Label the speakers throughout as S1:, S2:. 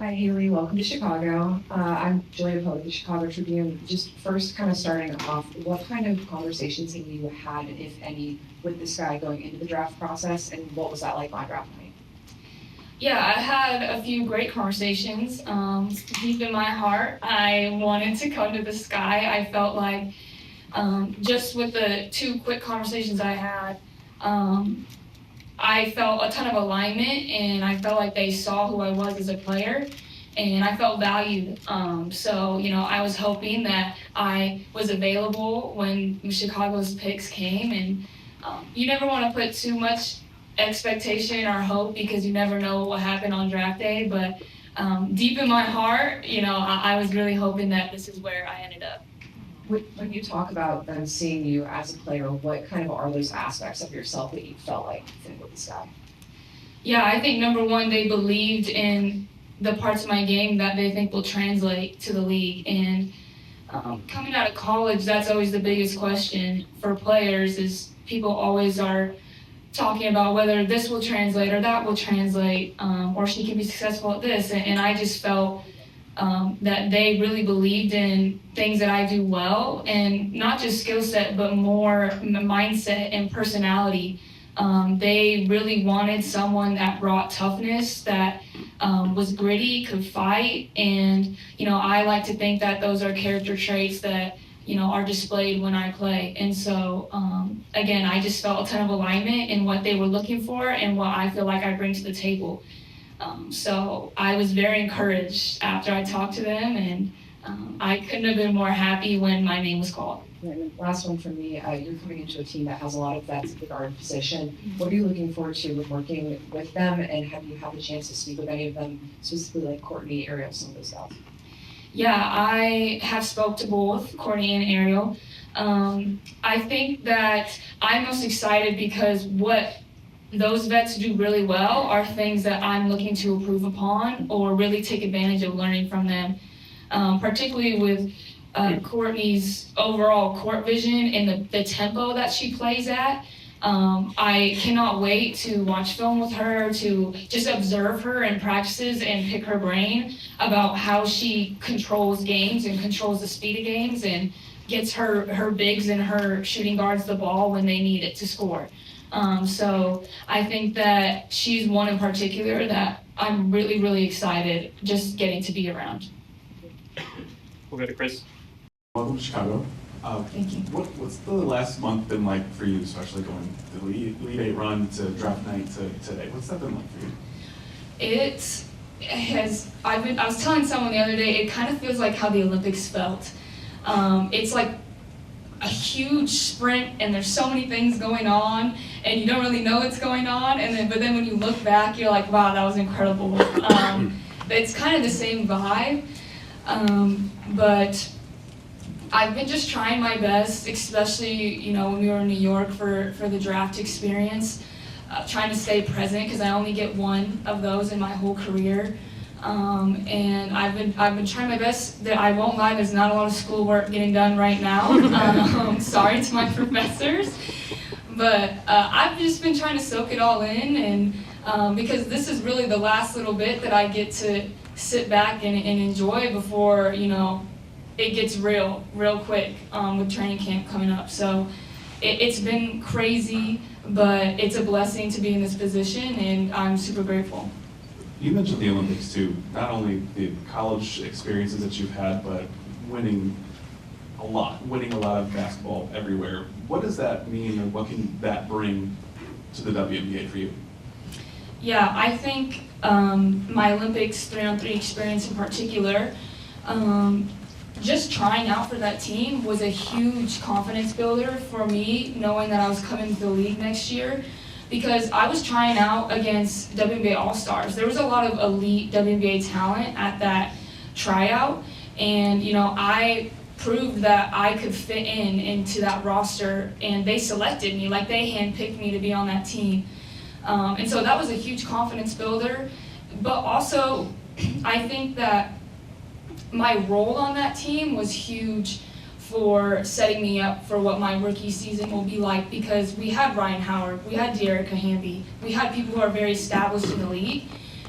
S1: Hi, Hailey. Welcome to Chicago. I'm Julia Poe with the Chicago Tribune. Just first, kind of starting off, what kind of conversations have you had, if any, with this guy going into the draft process, and what was that like on draft night?
S2: Yeah, I had a few great conversations. Deep in my heart, I wanted to come to this guy. I felt like just with the two quick conversations I had, I felt a ton of alignment, and I felt like they saw who I was as a player, and I felt valued. I was hoping that I was available when Chicago's picks came, and you never want to put too much expectation or hope because you never know what will happen on draft day. But deep in my heart, I was really hoping that this is where I ended up.
S1: When you talk about them seeing you as a player, what kind of are those aspects of yourself that you felt like fit with this guy?
S2: Yeah, I think number one, they believed in the parts of my game that they think will translate to the league. And coming out of college, that's always the biggest question for players is people always are talking about whether this will translate or that will translate, or she can be successful at this. And I just felt that they really believed in things that I do well, and not just skill set, but more mindset and personality. They really wanted someone that brought toughness, that was gritty, could fight, and I like to think that those are character traits that are displayed when I play. And so again, I just felt a ton of alignment in what they were looking for and what I feel like I bring to the table. So I was very encouraged after I talked to them, and I couldn't have been more happy when my name was called.
S1: And last one for me, you're coming into a team that has a lot of vets at the guard position. What are you looking forward to with working with them, and have you had the chance to speak with any of them, specifically like Courtney, Ariel, some of those guys?
S2: Yeah, I have spoke to both Courtney and Ariel. I think that I'm most excited because what those vets do really well are things that I'm looking to improve upon or really take advantage of learning from them, particularly with Courtney's overall court vision and the tempo that she plays at. I cannot wait to watch film with her, to just observe her in practices and pick her brain about how she controls games and controls the speed of games and gets her bigs and her shooting guards the ball when they need it to score. So I think that she's one in particular that I'm really, really excited just getting to be around.
S3: We'll go to Chris.
S4: Welcome to Chicago.
S2: Thank you.
S4: What's the last month been like for you, especially going the Elite Eight run to draft night to today? What's that been like for you?
S2: It has, I was telling someone the other day, it kind of feels like how the Olympics felt. It's like a huge sprint and there's so many things going on and you don't really know what's going on, but then when you look back you're like, wow, that was incredible. It's kind of the same vibe, but I've been just trying my best, especially when we were in New York for the draft experience, trying to stay present because I only get one of those in my whole career. And I've been trying my best. I won't lie, there's not a lot of schoolwork getting done right now. Sorry to my professors, but I've just been trying to soak it all in, and because this is really the last little bit that I get to sit back and enjoy before it gets real quick with training camp coming up. So it's been crazy, but it's a blessing to be in this position, and I'm super grateful.
S4: You mentioned the Olympics too, not only the college experiences that you've had, but winning a lot of basketball everywhere. What does that mean, or what can that bring to the WNBA for you?
S2: Yeah, I think my Olympics 3-on-3 experience in particular, just trying out for that team was a huge confidence builder for me, knowing that I was coming to the league next year. Because I was trying out against WNBA All-Stars. There was a lot of elite WNBA talent at that tryout, and I proved that I could fit into that roster, and they selected me, like they handpicked me to be on that team. And so that was a huge confidence builder, but also I think that my role on that team was huge for setting me up for what my rookie season will be like, because we had Ryan Howard, we had Dearica Hamby, we had people who are very established in the league,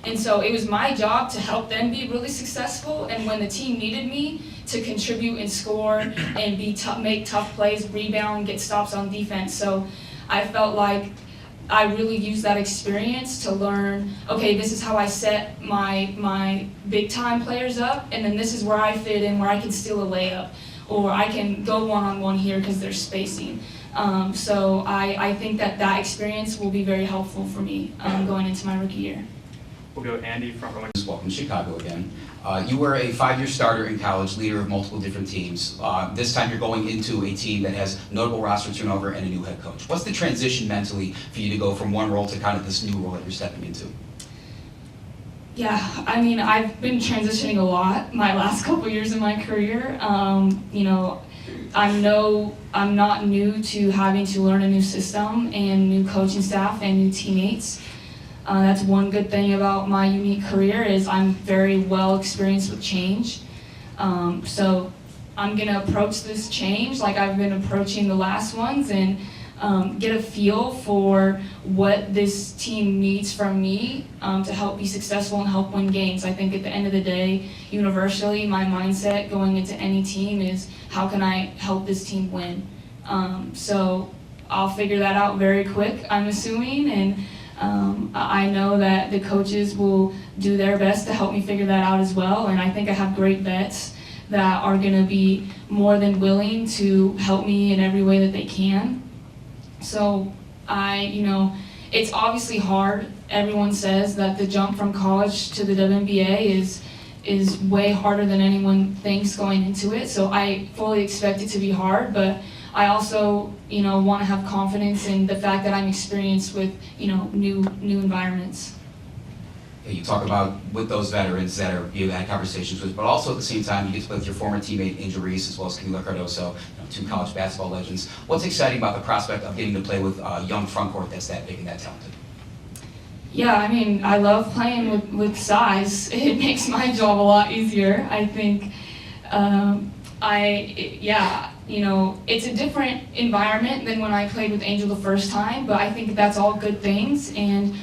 S2: And so it was my job to help them be really successful, and when the team needed me to contribute and score and make tough plays, rebound, get stops on defense. So I felt like I really used that experience to learn, okay, this is how I set my big time players up, and then this is where I fit in, where I can steal a layup, or I can go one-on-one here because there's spacing. So I think that experience will be very helpful for me going into my rookie year.
S3: We'll go Andy, front row.
S5: Welcome to Chicago again. You were a 5-year starter in college, leader of multiple different teams. This time you're going into a team that has notable roster turnover and a new head coach. What's the transition mentally for you to go from one role to kind of this new role that you're stepping into?
S2: Yeah, I mean, I've been transitioning a lot my last couple years of my career. I'm not new to having to learn a new system and new coaching staff and new teammates. That's one good thing about my unique career is I'm very well experienced with change. So I'm gonna approach this change like I've been approaching the last ones and get a feel for what this team needs from me to help be successful and help win games. I think at the end of the day, universally, my mindset going into any team is how can I help this team win? So I'll figure that out very quick, I'm assuming, and I know that the coaches will do their best to help me figure that out as well, and I think I have great vets that are going to be more than willing to help me in every way that they can. So it's obviously hard. Everyone says that the jump from college to the WNBA is way harder than anyone thinks going into it, so I fully expect it to be hard, but I also, want to have confidence in the fact that I'm experienced with, new environments.
S5: Yeah, you talk about with those veterans that you've had conversations with, but also at the same time you get to play with your former teammate Angel Reese as well as Camila Cardoso, 2 college basketball legends. What's exciting about the prospect of getting to play with a young front court that's that big and that talented?
S2: Yeah, I mean, I love playing with size. It makes my job a lot easier. I think, it's a different environment than when I played with Angel the first time, but I think that's all good things, and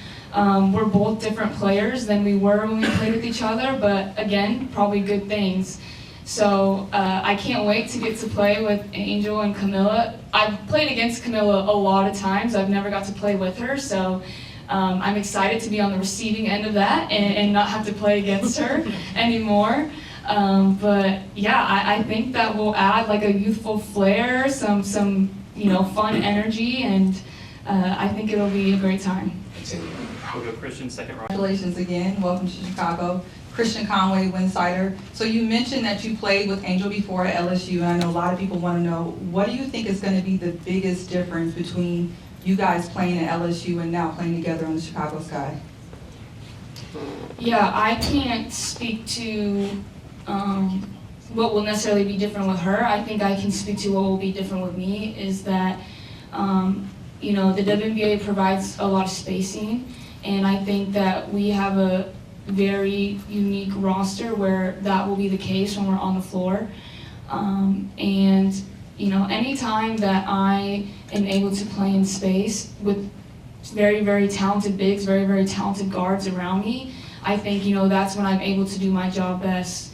S2: we're both different players than we were when we played with each other, but again, probably good things. So I can't wait to get to play with Angel and Camila. I've played against Camila a lot of times. I've never got to play with her, so I'm excited to be on the receiving end of that and not have to play against her anymore. But yeah, I think that will add like a youthful flair, some fun energy, and I think it'll be a great time.
S3: We'll go Christian, second row.
S6: Congratulations again. Welcome to Chicago. Christian Conway, Winsider. So you mentioned that you played with Angel before at LSU, and I know a lot of people want to know, what do you think is going to be the biggest difference between you guys playing at LSU and now playing together on the Chicago Sky?
S2: Yeah, I can't speak to what will necessarily be different with her. I think I can speak to what will be different with me is that, the WNBA provides a lot of spacing, and I think that we have a very unique roster where that will be the case when we're on the floor. Anytime that I am able to play in space with very, very talented bigs, very, very talented guards around me, I think, that's when I'm able to do my job best.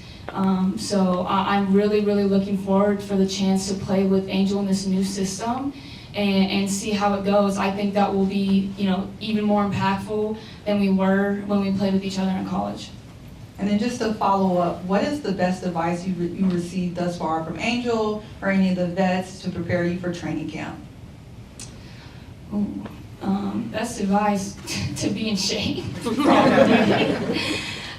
S2: So I'm really, really looking forward for the chance to play with Angel in this new system and see how it goes. I think that will be, even more impactful than we were when we played with each other in college.
S6: And then just to follow up, what is the best advice you received thus far from Angel or any of the vets to prepare you for training camp?
S2: Best advice to be in shape.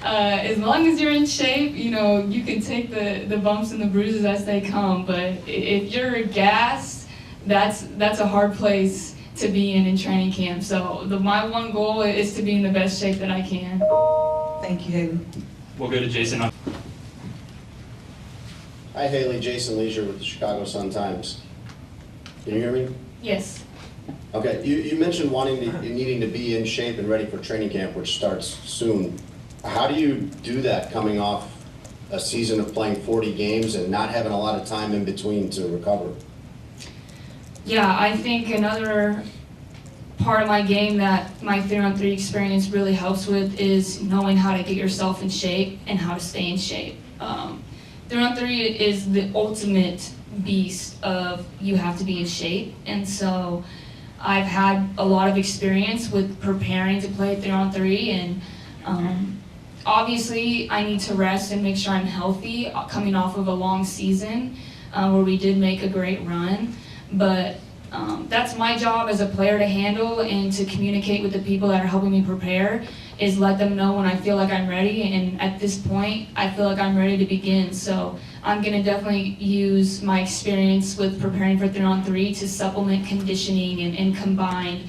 S2: As long as you're in shape, you can take the bumps and the bruises as they come. But if you're gassed, that's a hard place to be in training camp. So my one goal is to be in the best shape that I can.
S6: Thank you, Hailey.
S3: We'll go to Jason.
S7: Hi, Hailey. Jason Leisure with the Chicago Sun-Times. Can you hear me?
S2: Yes.
S7: Okay. You mentioned needing to be in shape and ready for training camp, which starts soon. How do you do that coming off a season of playing 40 games and not having a lot of time in between to recover?
S2: Yeah, I think another part of my game that my 3-on-3 experience really helps with is knowing how to get yourself in shape and how to stay in shape. 3-on-3 is the ultimate beast of you have to be in shape, and so I've had a lot of experience with preparing to play 3-on-3, and obviously I need to rest and make sure I'm healthy coming off of a long season where we did make a great run, but that's my job as a player to handle and to communicate with the people that are helping me prepare, is let them know when I feel like I'm ready, and at this point I feel like I'm ready to begin. So I'm going to definitely use my experience with preparing for 3-on-3 to supplement conditioning and combine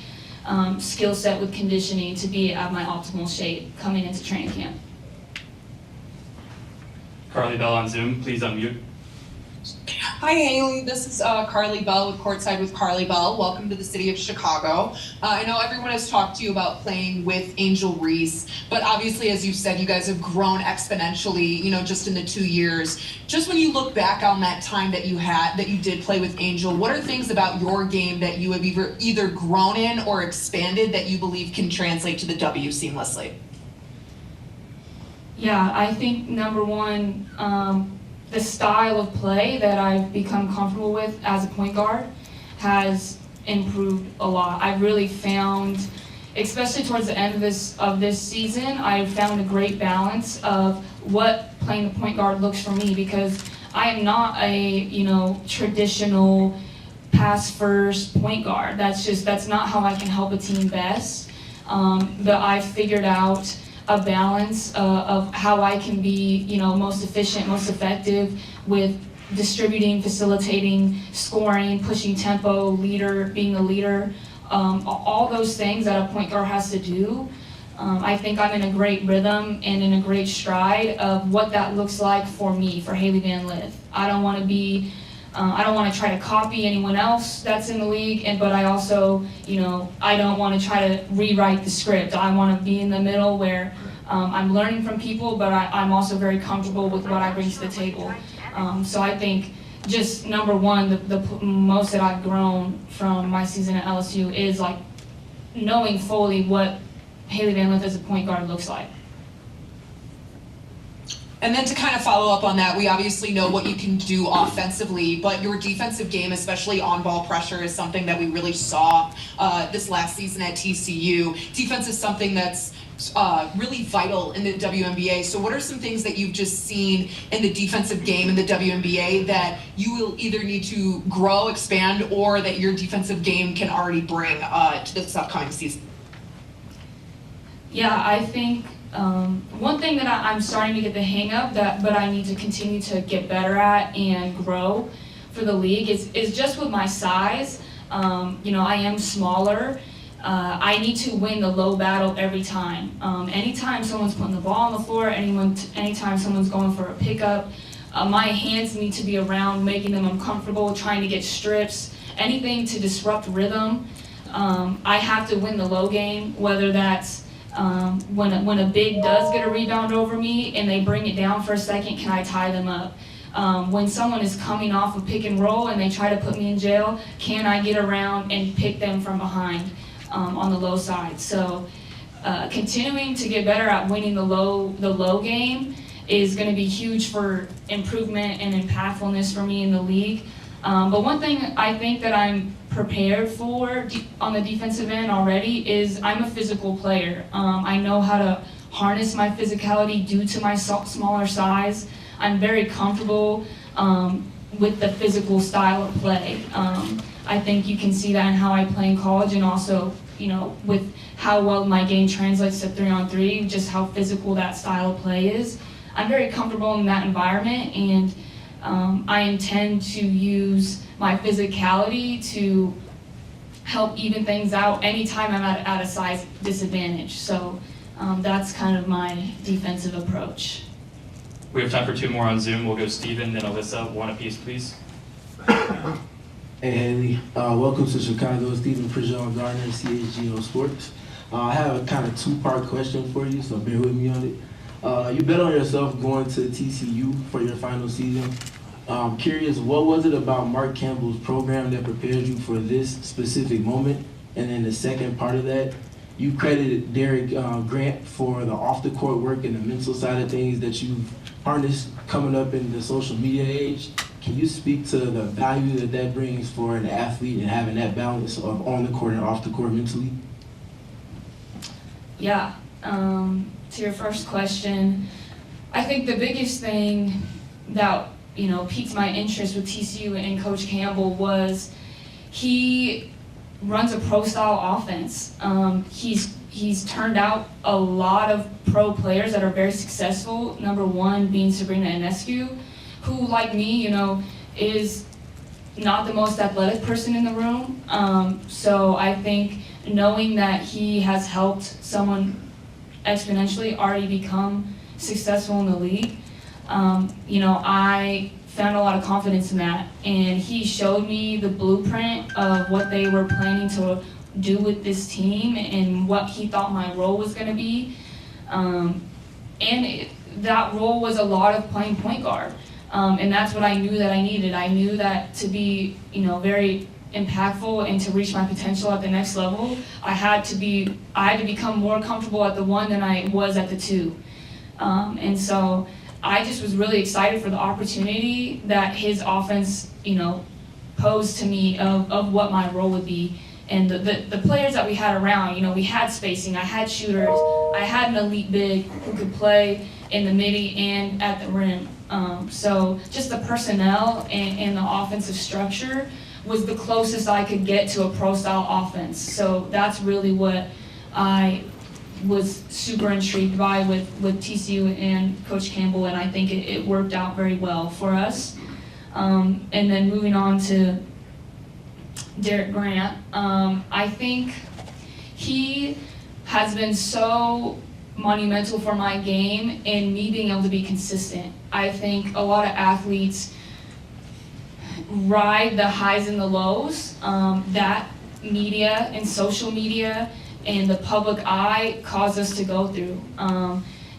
S2: skill set with conditioning to be at my optimal shape coming into training camp.
S3: Carly Bell on Zoom, please unmute.
S8: Hi Hailey, this is Carly Bell with Courtside with Carly Bell. Welcome to the city of Chicago. I know everyone has talked to you about playing with Angel Reese, but obviously, as you said, you guys have grown exponentially, just in the 2 years. Just when you look back on that time that you did play with Angel, what are things about your game that you have either grown in or expanded that you believe can translate to the W seamlessly?
S2: Yeah, I think number one, the style of play that I've become comfortable with as a point guard has improved a lot. I've really found, especially towards the end of this season, I've found a great balance of what playing the point guard looks for me, because I am not a traditional pass first point guard. That's not how I can help a team best. But I've figured out a balance of how I can be, most efficient, most effective with distributing, facilitating, scoring, pushing tempo, being a leader, all those things that a point guard has to do. I think I'm in a great rhythm and in a great stride of what that looks like for me, for Hailey Van Lith. I don't want to try to copy anyone else that's in the league, but I also, I don't want to try to rewrite the script. I want to be in the middle where I'm learning from people, but I'm also very comfortable with what I bring to the table. So I think just number one, the most that I've grown from my season at LSU is like knowing fully what Hailey Van Lith as a point guard looks like.
S8: And then to kind of follow up on that, we obviously know what you can do offensively, but your defensive game, especially on-ball pressure, is something that we really saw this last season at TCU. Defense is something that's really vital in the WNBA. So what are some things that you've just seen in the defensive game in the WNBA that you will either need to grow, expand, or that your defensive game can already bring to this upcoming season?
S2: Yeah, I think one thing that I'm starting to get the hang of, but I need to continue to get better at and grow for the league is just with my size. I am smaller. I need to win the low battle every time. Anytime someone's putting the ball on the floor, anytime someone's going for a pickup, my hands need to be around, making them uncomfortable, trying to get strips, anything to disrupt rhythm. I have to win the low game, whether that's when a big does get a rebound over me and they bring it down for a second, can I tie them up? When someone is coming off a pick and roll and they try to put me in jail, can I get around and pick them from behind on the low side? So continuing to get better at winning the low game is going to be huge for improvement and impactfulness for me in the league. But one thing I think that I'm prepared for on the defensive end already is I'm a physical player. I know how to harness my physicality due to my smaller size. I'm very comfortable with the physical style of play. I think you can see that in how I play in college, and also, with how well my game translates to 3-on-3, just how physical that style of play is. I'm very comfortable in that environment, and I intend to use my physicality to help even things out anytime I'm at a size disadvantage. So that's kind of my defensive approach.
S3: We have time for 2 more on Zoom. We'll go Steven, then Alyssa, 1 apiece, please.
S9: Hey Hailey, welcome to Chicago. Stephen Prejean Gardner, CHGO Sports. I have a kind of 2-part question for you, so bear with me on it. You bet on yourself going to TCU for your final season. Curious, what was it about Mark Campbell's program that prepared you for this specific moment? And then the second part of that, you credited Derek Grant for the off-the-court work and the mental side of things that you've harnessed coming up in the social media age. Can you speak to the value that that brings for an athlete and having that balance of on the court and off the court mentally?
S2: Yeah. To your first question, I think the biggest thing that piqued my interest with TCU and Coach Campbell was he runs a pro-style offense. He's turned out a lot of pro players that are very successful. Number one being Sabrina Ionescu, who, like me, is not the most athletic person in the room. So I think knowing that he has helped someone exponentially already become successful in the league, I found a lot of confidence in that. And he showed me the blueprint of what they were planning to do with this team and what he thought my role was going to be. That role was a lot of playing point guard. And that's what I knew that I needed. I knew that to be, very impactful and to reach my potential at the next level, I had to become more comfortable at the 1 than I was at the 2. And so I just was really excited for the opportunity that his offense, posed to me of what my role would be. And the players that we had around, we had spacing, I had shooters, I had an elite big who could play in the midi and at the rim. So just the personnel and the offensive structure was the closest I could get to a pro-style offense. So that's really what I was super intrigued by with TCU and Coach Campbell, and I think it worked out very well for us. And then moving on to Derek Grant, I think he has been so monumental for my game and me being able to be consistent. I think a lot of athletes ride the highs and the lows that media and social media and the public eye cause us to go through.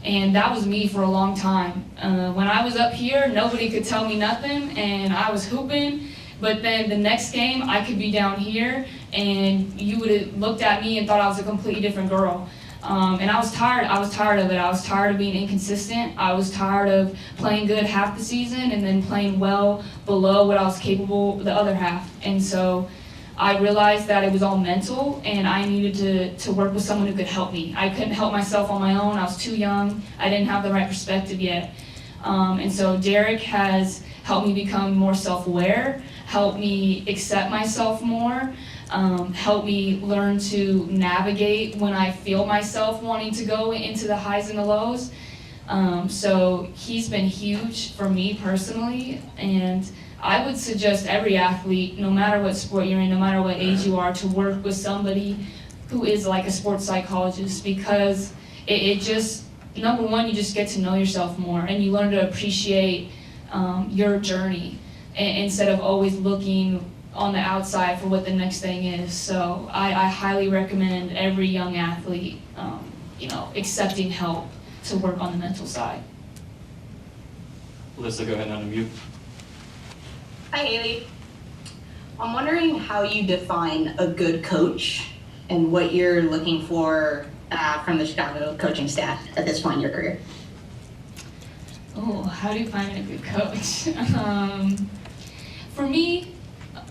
S2: And that was me for a long time. When I was up here, nobody could tell me nothing and I was hooping, but then the next game I could be down here and you would have looked at me and thought I was a completely different girl. And I was tired of it. I was tired of being inconsistent. I was tired of playing good half the season and then playing well below what I was capable the other half. And so I realized that it was all mental and I needed to work with someone who could help me. I couldn't help myself on my own. I was too young. I didn't have the right perspective yet. And so Derek has helped me become more self-aware, helped me accept myself more, help me learn to navigate when I feel myself wanting to go into the highs and the lows. So he's been huge for me personally, and I would suggest every athlete, no matter what sport you're in, no matter what age you are, to work with somebody who is like a sports psychologist, because it just, number one, you just get to know yourself more and you learn to appreciate your journey instead of always looking on the outside for what the next thing is. So I highly recommend every young athlete, accepting help to work on the mental side.
S3: Alyssa, go ahead and unmute.
S10: Hi, Hailey. I'm wondering how you define a good coach and what you're looking for from the Chicago coaching staff at this point in your career.
S2: Oh, how do you find a good coach? For me,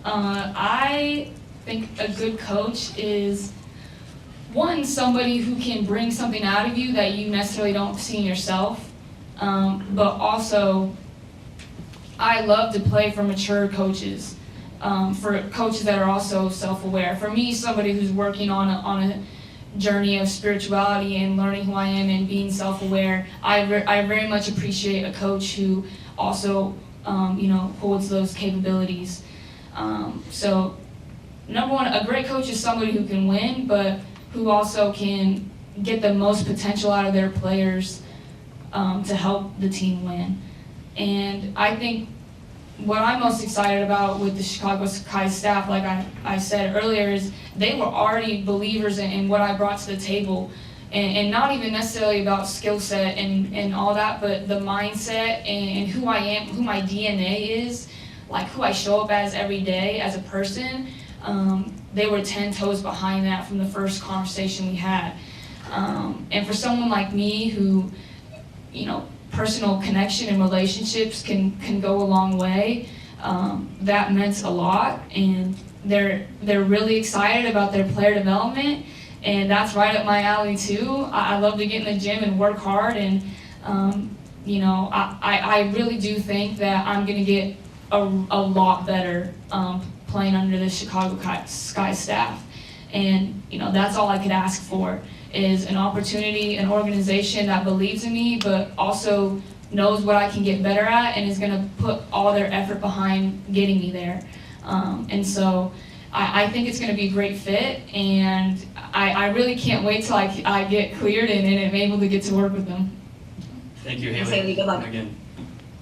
S2: I think a good coach is, one, somebody who can bring something out of you that you necessarily don't see in yourself, but also I love to play for mature coaches, for coaches that are also self-aware. For me, somebody who's working on a journey of spirituality and learning who I am and being self-aware, I very much appreciate a coach who also holds those capabilities. So number one, a great coach is somebody who can win, but who also can get the most potential out of their players to help the team win. And I think what I'm most excited about with the Chicago Sky staff, like I said earlier, is they were already believers in what I brought to the table. And not even necessarily about skill set and all that, but the mindset and who I am, who my DNA is, like who I show up as every day as a person. They were 10 toes behind that from the first conversation we had. And for someone like me who, you know, personal connection and relationships can go a long way, that meant a lot. And they're really excited about their player development, and that's right up my alley too. I love to get in the gym and work hard, and you know, I really do think that I'm gonna get a lot better playing under the Chicago Sky staff. And you know, that's all I could ask for, is an opportunity, an organization that believes in me, but also knows what I can get better at and is gonna put all their effort behind getting me there. And so I think it's gonna be a great fit, and I really can't wait till I get cleared and am able to get to work with them.
S3: Thank you,
S10: Thanks,
S3: Hailey.
S10: Hailey. Good luck.
S3: And again,